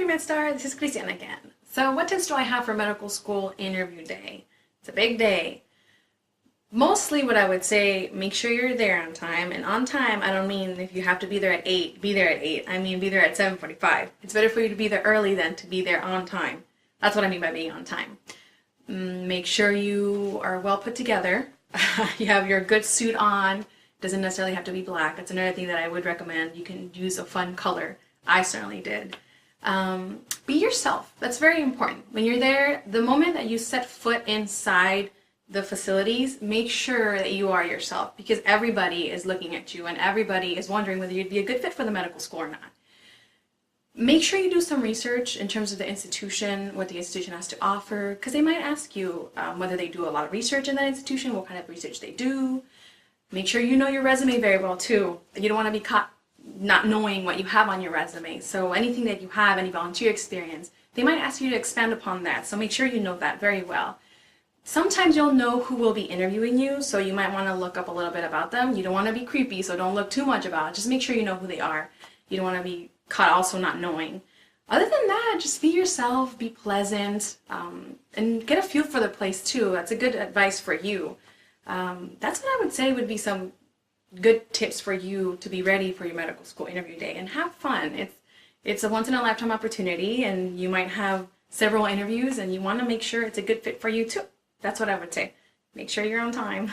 Premed Star, this is Cristhy again. So what tips do I have for medical school interview day? It's a big day. Mostly what I would say, make sure you're there on time. And on time, I don't mean if you have to be there at 8, be there at 8. I mean be there at 7:45. It's better for you to be there early than to be there on time. That's what I mean by being on time. Make sure you are well put together. You have your good suit on. Doesn't necessarily have to be black. That's another thing that I would recommend. You can use a fun color. I certainly did. Be yourself. That's very important. When you're there, the moment that you set foot inside the facilities, make sure that you are yourself, because everybody is looking at you and everybody is wondering whether you'd be a good fit for the medical school or not. Make sure you do some research in terms of the institution, what the institution has to offer, because they might ask you whether they do a lot of research in that institution, what kind of research they do. Make sure you know your resume very well too. You don't want to be caught not knowing what you have on your resume. So anything that you have, any volunteer experience, they might ask you to expand upon that. So make sure you know that very well. Sometimes you'll know who will be interviewing you, so you might want to look up a little bit about them. You don't want to be creepy, so don't look too much about it. Just make sure you know who they are. You don't want to be caught also not knowing. Other than that, just be yourself, be pleasant, and get a feel for the place too. That's a good advice for you. That's what I would say would be some good tips for you to be ready for your medical school interview day, and have fun. It's a once-in-a-lifetime opportunity, and you might have several interviews, and you want to make sure it's a good fit for you too. That's what I would say. Make sure you're on time.